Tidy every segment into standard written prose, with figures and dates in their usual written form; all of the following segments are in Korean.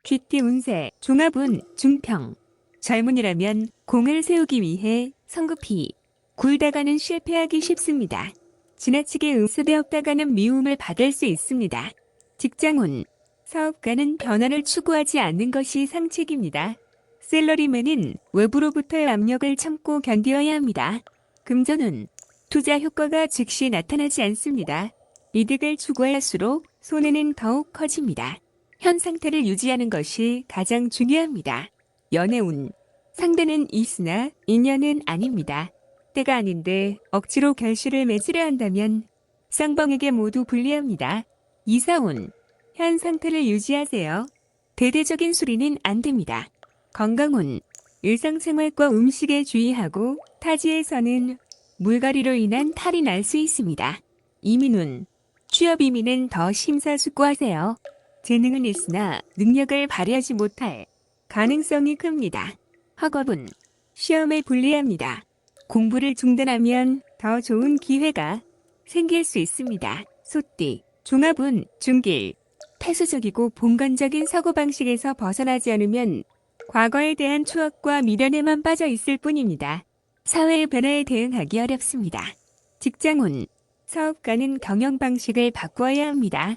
쥐띠 운세, 종합운, 중평. 젊은이라면 공을 세우기 위해 성급히 굴다가는 실패하기 쉽습니다. 지나치게 응수되었다가는 미움을 받을 수 있습니다. 직장운, 사업가는 변화를 추구하지 않는 것이 상책입니다. 셀러리맨은 외부로부터의 압력을 참고 견디어야 합니다. 금전운, 투자 효과가 즉시 나타나지 않습니다. 이득을 추구할수록 손해는 더욱 커집니다. 현 상태를 유지하는 것이 가장 중요합니다. 연애운, 상대는 있으나 인연은 아닙니다. 때가 아닌데 억지로 결실을 맺으려 한다면 쌍방에게 모두 불리합니다. 이사운, 현 상태를 유지하세요. 대대적인 수리는 안 됩니다. 건강운, 일상생활과 음식에 주의하고 타지에서는 물갈이로 인한 탈이 날 수 있습니다. 이민운, 취업 이민은 더 심사숙고하세요. 재능은 있으나 능력을 발휘하지 못할 가능성이 큽니다. 학업은 시험에 불리합니다. 공부를 중단하면 더 좋은 기회가 생길 수 있습니다. 소띠, 종합운, 중길. 폐쇄적이고 봉건적인 사고방식에서 벗어나지 않으면 과거에 대한 추억과 미련에만 빠져 있을 뿐입니다. 사회의 변화에 대응하기 어렵습니다. 직장운, 사업가는 경영 방식을 바꾸어야 합니다.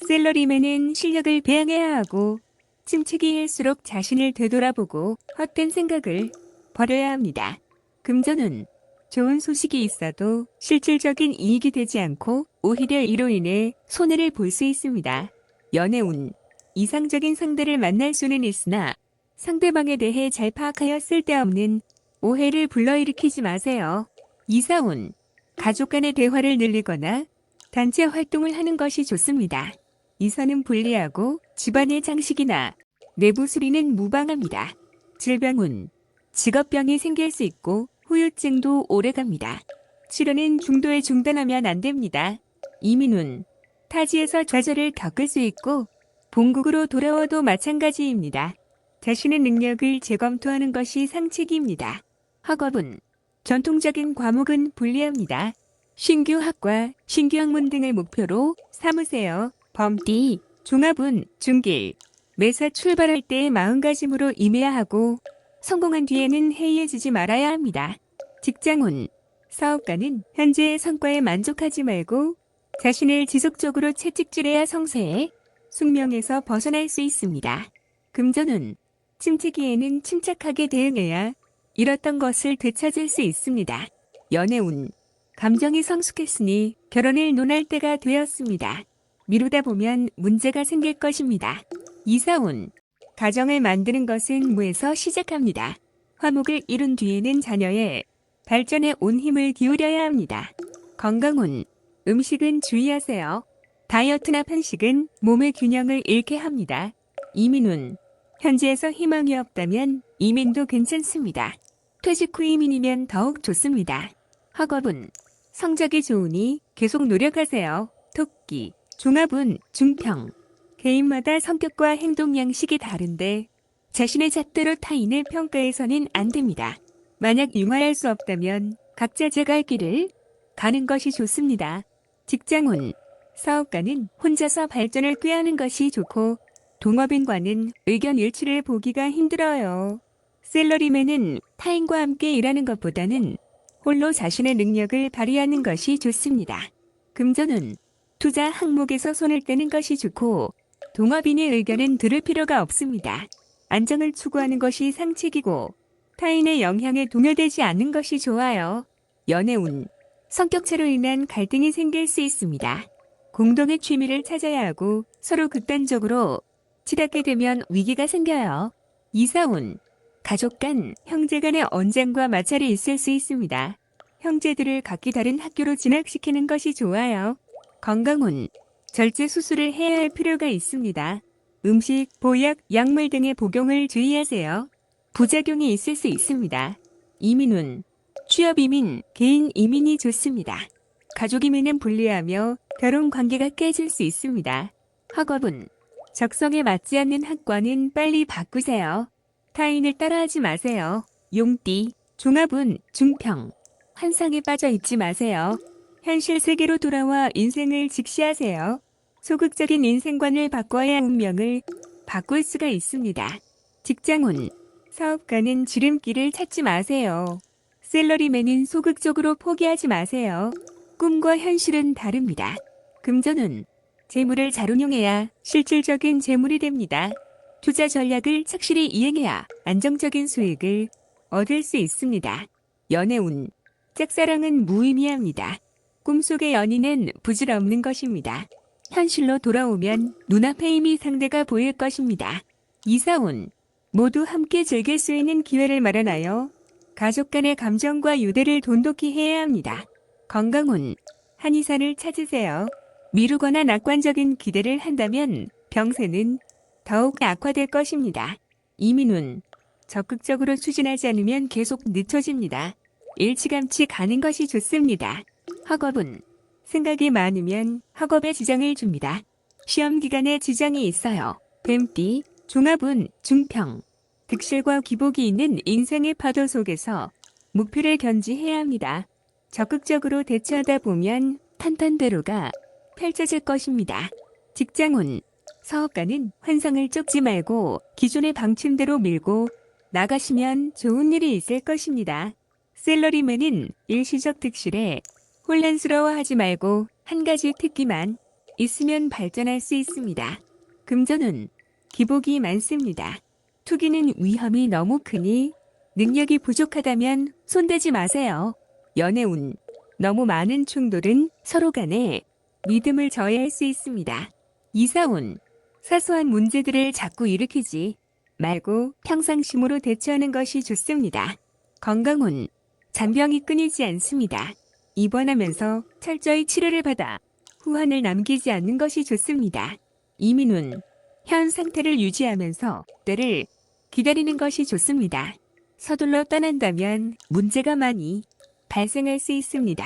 셀러리맨은 실력을 배양해야 하고 침체기일수록 자신을 되돌아보고 헛된 생각을 버려야 합니다. 금전운, 좋은 소식이 있어도 실질적인 이익이 되지 않고 오히려 이로 인해 손해를 볼 수 있습니다. 연애운, 이상적인 상대를 만날 수는 있으나 상대방에 대해 잘 파악하여 쓸데없는 오해를 불러일으키지 마세요. 이사운, 가족 간의 대화를 늘리거나 단체 활동을 하는 것이 좋습니다. 이사는 불리하고 집안의 장식이나 내부 수리는 무방합니다. 질병운, 직업병이 생길 수 있고 후유증도 오래갑니다. 치료는 중도에 중단하면 안 됩니다. 이민운, 타지에서 좌절을 겪을 수 있고 본국으로 돌아와도 마찬가지입니다. 자신의 능력을 재검토하는 것이 상책입니다. 학업은 전통적인 과목은 불리합니다. 신규 학과, 신규 학문 등을 목표로 삼으세요. 범띠, 종합운, 중길. 매사 출발할 때의 마음가짐으로 임해야 하고 성공한 뒤에는 해이해지지 말아야 합니다. 직장운, 사업가는 현재의 성과에 만족하지 말고 자신을 지속적으로 채찍질해야 성세에 숙명에서 벗어날 수 있습니다. 금전운, 침체기에는 침착하게 대응해야 잃었던 것을 되찾을 수 있습니다. 연애운, 감정이 성숙했으니 결혼을 논할 때가 되었습니다. 미루다 보면 문제가 생길 것입니다. 이사운, 가정을 만드는 것은 무에서 시작합니다. 화목을 이룬 뒤에는 자녀의 발전에 온 힘을 기울여야 합니다. 건강운, 음식은 주의하세요. 다이어트나 편식은 몸의 균형을 잃게 합니다. 이민운, 현지에서 희망이 없다면 이민도 괜찮습니다. 퇴직 후 이민이면 더욱 좋습니다. 학업은 성적이 좋으니 계속 노력하세요. 토끼, 종합운, 중평. 개인마다 성격과 행동 양식이 다른데 자신의 잣대로 타인을 평가해서는 안 됩니다. 만약 융화할 수 없다면 각자 제갈 길을 가는 것이 좋습니다. 직장운, 사업가는 혼자서 발전을 꾀하는 것이 좋고 동업인과는 의견 일치를 보기가 힘들어요. 셀러리맨은 타인과 함께 일하는 것보다는 홀로 자신의 능력을 발휘하는 것이 좋습니다. 금전운, 투자 항목에서 손을 떼는 것이 좋고 동업인의 의견은 들을 필요가 없습니다. 안정을 추구하는 것이 상책이고 타인의 영향에 동요되지 않는 것이 좋아요. 연애운, 성격차로 인한 갈등이 생길 수 있습니다. 공동의 취미를 찾아야 하고 서로 극단적으로 치닫게 되면 위기가 생겨요. 이사운, 가족 간, 형제 간의 언쟁과 마찰이 있을 수 있습니다. 형제들을 각기 다른 학교로 진학시키는 것이 좋아요. 건강운, 절제 수술을 해야 할 필요가 있습니다. 음식, 보약, 약물 등의 복용을 주의하세요. 부작용이 있을 수 있습니다. 이민운, 취업 이민, 개인 이민이 좋습니다. 가족 이민은 불리하며 결혼 관계가 깨질 수 있습니다. 학업은 적성에 맞지 않는 학과는 빨리 바꾸세요. 타인을 따라하지 마세요. 용띠, 종합운, 중평. 환상에 빠져 있지 마세요. 현실 세계로 돌아와 인생을 직시하세요. 소극적인 인생관을 바꿔야 운명을 바꿀 수가 있습니다. 직장운, 사업가는 지름길을 찾지 마세요. 샐러리맨은 소극적으로 포기하지 마세요. 꿈과 현실은 다릅니다. 금전운, 재물을 잘 운용해야 실질적인 재물이 됩니다. 투자 전략을 착실히 이행해야 안정적인 수익을 얻을 수 있습니다. 연애운, 짝사랑은 무의미합니다. 꿈속의 연인은 부질없는 것입니다. 현실로 돌아오면 눈앞에 이미 상대가 보일 것입니다. 이사운, 모두 함께 즐길 수 있는 기회를 마련하여 가족 간의 감정과 유대를 돈독히 해야 합니다. 건강운, 한의사를 찾으세요. 미루거나 낙관적인 기대를 한다면 병세는 더욱 악화될 것입니다. 이민운, 적극적으로 추진하지 않으면 계속 늦춰집니다. 일찌감치 가는 것이 좋습니다. 학업운, 생각이 많으면 학업에 지장을 줍니다. 시험 기간에 지장이 있어요. 뱀띠, 종합운, 중평, 득실과 기복이 있는 인생의 파도 속에서 목표를 견지해야 합니다. 적극적으로 대처하다 보면 탄탄대로가 펼쳐질 것입니다. 직장운, 사업가는 환상을 쫓지 말고 기존의 방침대로 밀고 나가시면 좋은 일이 있을 것입니다. 샐러리맨은 일시적 득실에 혼란스러워하지 말고 한 가지 특기만 있으면 발전할 수 있습니다. 금전운, 기복이 많습니다. 투기는 위험이 너무 크니 능력이 부족하다면 손대지 마세요. 연애운, 너무 많은 충돌은 서로 간에 믿음을 저해할 수 있습니다. 이사운, 사소한 문제들을 자꾸 일으키지 말고 평상심으로 대처하는 것이 좋습니다. 건강운, 잔병이 끊이지 않습니다. 입원하면서 철저히 치료를 받아 후환을 남기지 않는 것이 좋습니다. 이민운, 현 상태를 유지하면서 때를 기다리는 것이 좋습니다. 서둘러 떠난다면 문제가 많이 발생할 수 있습니다.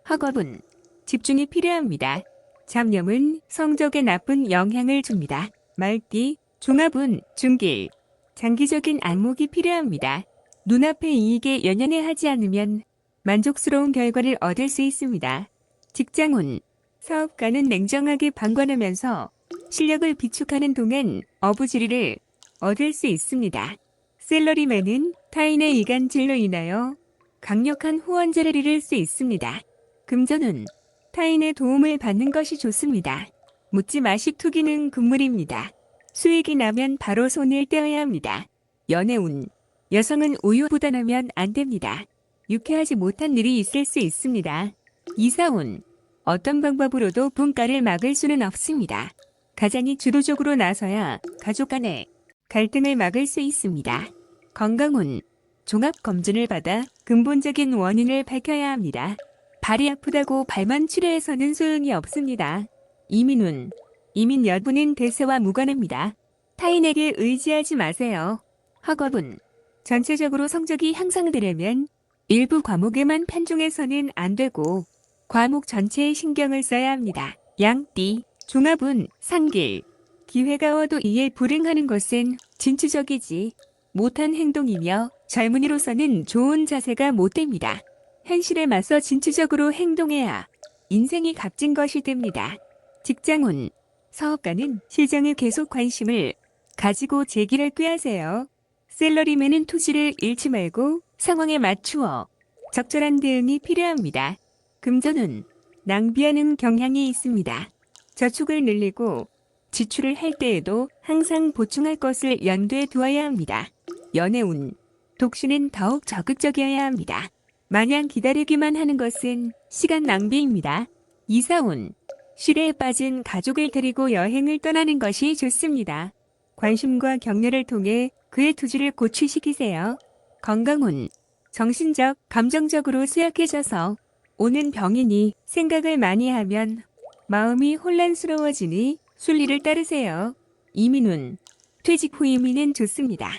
학업은 집중이 필요합니다. 잡념은 성적에 나쁜 영향을 줍니다. 말띠, 종합운, 중길, 장기적인 안목이 필요합니다. 눈앞의 이익에 연연해 하지 않으면 만족스러운 결과를 얻을 수 있습니다. 직장운, 사업가는 냉정하게 방관하면서 실력을 비축하는 동안 어부지리를 얻을 수 있습니다. 샐러리맨은 타인의 이간질로 인하여 강력한 후원자를 잃을 수 있습니다. 금전운, 타인의 도움을 받는 것이 좋습니다. 묻지 마식 투기는 금물입니다. 수익이 나면 바로 손을 떼어야 합니다. 연애운, 여성은 우유부단하면 안 됩니다. 유쾌하지 못한 일이 있을 수 있습니다. 이사운, 어떤 방법으로도 분가를 막을 수는 없습니다. 가장이 주도적으로 나서야 가족 간의 갈등을 막을 수 있습니다. 건강운, 종합검진을 받아 근본적인 원인을 밝혀야 합니다. 발이 아프다고 발만 치료해서는 소용이 없습니다. 이민운, 이민 여부는 대세와 무관합니다. 타인에게 의지하지 마세요. 학업은 전체적으로 성적이 향상되려면 일부 과목에만 편중해서는 안 되고 과목 전체에 신경을 써야 합니다. 양띠, 종합운, 상길, 기회가 와도 이에 불응하는 것은 진취적이지 못한 행동이며 젊은이로서는 좋은 자세가 못 됩니다. 현실에 맞서 진취적으로 행동해야 인생이 값진 것이 됩니다. 직장운, 사업가는 실정에 계속 관심을 가지고 재기를 꾀하세요. 샐러리맨은 투지를 잃지 말고 상황에 맞추어 적절한 대응이 필요합니다. 금전운, 낭비하는 경향이 있습니다. 저축을 늘리고 지출을 할 때에도 항상 보충할 것을 염두에 두어야 합니다. 연애운, 독신은 더욱 적극적이어야 합니다. 마냥 기다리기만 하는 것은 시간 낭비입니다. 이사운, 시래에 빠진 가족을 데리고 여행을 떠나는 것이 좋습니다. 관심과 격려를 통해 그의 투지를 고취시키세요. 건강운, 정신적, 감정적으로 쇠약해져서 오는 병이니 생각을 많이 하면 마음이 혼란스러워지니 순리를 따르세요. 이민운, 퇴직 후 이민은 좋습니다.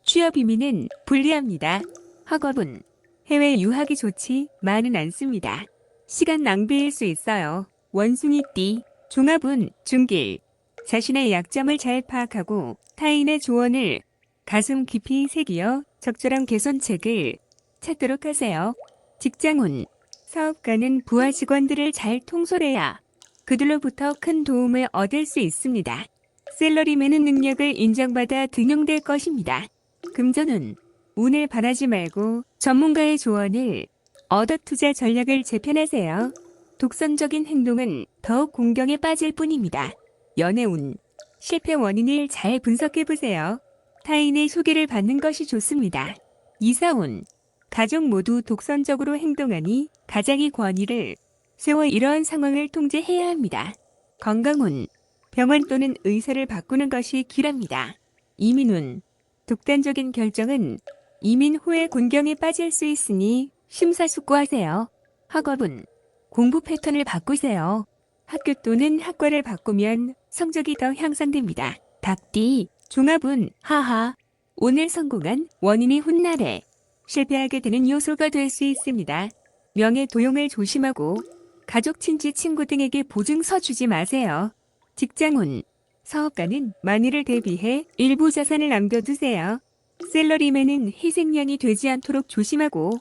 취업 이민은 불리합니다. 학업은 해외 유학이 좋지만은 않습니다. 시간 낭비일 수 있어요. 원숭이띠, 종합운, 중길, 자신의 약점을 잘 파악하고 타인의 조언을 가슴 깊이 새기어 적절한 개선책을 찾도록 하세요. 직장운, 사업가는 부하 직원들을 잘 통솔해야 그들로부터 큰 도움을 얻을 수 있습니다. 셀러리맨은 능력을 인정받아 등용될 것입니다. 금전운, 운을 바라지 말고 전문가의 조언을 얻어 투자 전략을 재편하세요. 독선적인 행동은 더욱 공경에 빠질 뿐입니다. 연애운, 실패 원인을 잘 분석해보세요. 타인의 소개를 받는 것이 좋습니다. 이사운, 가족 모두 독선적으로 행동하니 가장이 권위를 세워 이러한 상황을 통제해야 합니다. 건강운, 병원 또는 의사를 바꾸는 것이 길합니다. 이민운, 독단적인 결정은 이민 후에 곤경에 빠질 수 있으니 심사숙고하세요. 학업은, 공부 패턴을 바꾸세요. 학교 또는 학과를 바꾸면 성적이 더 향상됩니다. 닭띠, 종합운, 하하. 오늘 성공한 원인이 훗날에 실패하게 되는 요소가 될 수 있습니다. 명예 도용을 조심하고 가족, 친지, 친구 등에게 보증서 주지 마세요. 직장운, 사업가는 만일을 대비해 일부 자산을 남겨두세요. 셀러리맨은 희생양이 되지 않도록 조심하고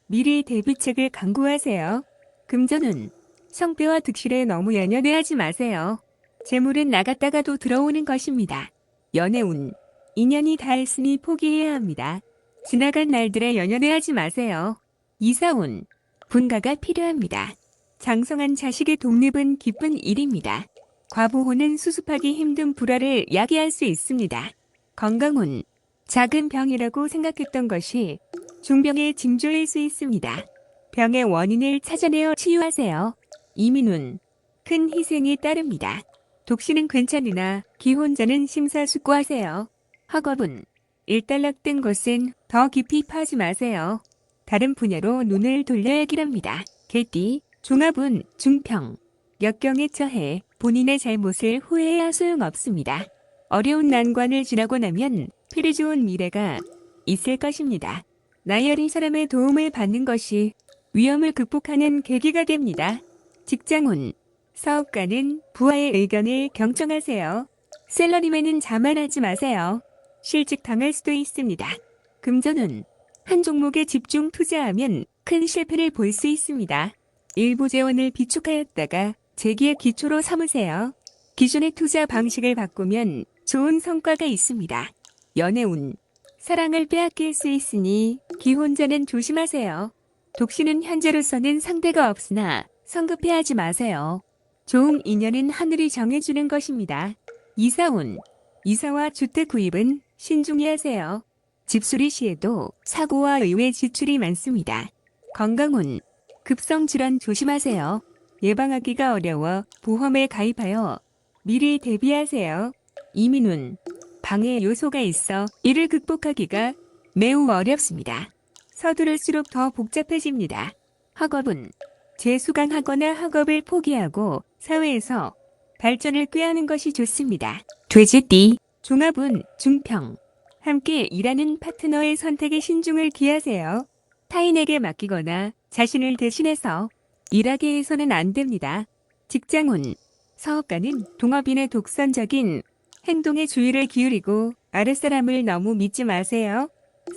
미리 대비책을 강구하세요. 금전운, 성패와 득실에 너무 연연해하지 마세요. 재물은 나갔다가도 들어오는 것입니다. 연애운, 인연이 닿았으니 포기해야 합니다. 지나간 날들에 연연해하지 마세요. 이사운, 분가가 필요합니다. 장성한 자식의 독립은 기쁜 일입니다. 과부호는 수습하기 힘든 불화를 야기할 수 있습니다. 건강운, 작은 병이라고 생각했던 것이 중병의 징조일 수 있습니다. 병의 원인을 찾아내어 치유하세요. 이민운, 큰 희생이 따릅니다. 독신은 괜찮으나 기혼자는 심사숙고하세요. 학업은, 일단락된 것은 더 깊이 파지 마세요. 다른 분야로 눈을 돌려야 합니다. 개띠, 종합운, 중평, 역경에 처해 본인의 잘못을 후회해야 소용없습니다. 어려운 난관을 지나고 나면 필이 좋은 미래가 있을 것입니다. 나이 어린 사람의 도움을 받는 것이 위험을 극복하는 계기가 됩니다. 직장운, 사업가는 부하의 의견을 경청하세요. 셀러리맨은 자만하지 마세요. 실직당할 수도 있습니다. 금전운, 한 종목에 집중 투자하면 큰 실패를 볼 수 있습니다. 일부 재원을 비축하였다가 재기의 기초로 삼으세요. 기존의 투자 방식을 바꾸면 좋은 성과가 있습니다. 연애운, 사랑을 빼앗길 수 있으니 기혼자는 조심하세요. 독신은 현재로서는 상대가 없으나 성급해하지 마세요. 좋은 인연은 하늘이 정해주는 것입니다. 이사운, 이사와 주택 구입은 신중히 하세요. 집수리 시에도 사고와 의외 지출이 많습니다. 건강운, 급성질환 조심하세요. 예방하기가 어려워 보험에 가입하여 미리 대비하세요. 이민운, 방해 요소가 있어 이를 극복하기가 매우 어렵습니다. 서두를수록 더 복잡해집니다. 학업은, 재수강하거나 학업을 포기하고 사회에서 발전을 꾀하는 것이 좋습니다. 돼지띠, 종합운, 중평. 함께 일하는 파트너의 선택에 신중을 기하세요. 타인에게 맡기거나 자신을 대신해서 일하게 해서는 안 됩니다. 직장운, 사업가는 동업인의 독선적인 행동에 주의를 기울이고 아랫사람을 너무 믿지 마세요.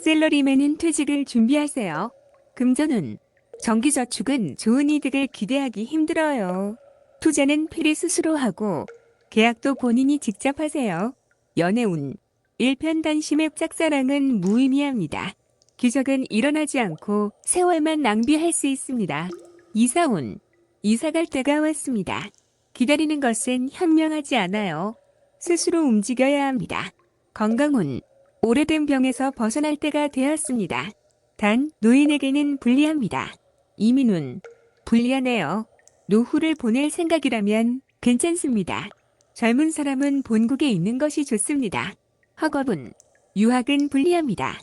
셀러리맨은 퇴직을 준비하세요. 금전운, 정기저축은 좋은 이득을 기대하기 힘들어요. 투자는 필히 스스로 하고 계약도 본인이 직접 하세요. 연애운, 일편단심의 짝사랑은 무의미합니다. 기적은 일어나지 않고 세월만 낭비할 수 있습니다. 이사운, 이사갈 때가 왔습니다. 기다리는 것은 현명하지 않아요. 스스로 움직여야 합니다. 건강운, 오래된 병에서 벗어날 때가 되었습니다. 단 노인에게는 불리합니다. 이민운, 불리하네요. 노후를 보낼 생각이라면 괜찮습니다. 젊은 사람은 본국에 있는 것이 좋습니다. 학업은, 유학은 불리합니다.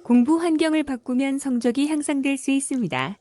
공부 환경을 바꾸면 성적이 향상될 수 있습니다.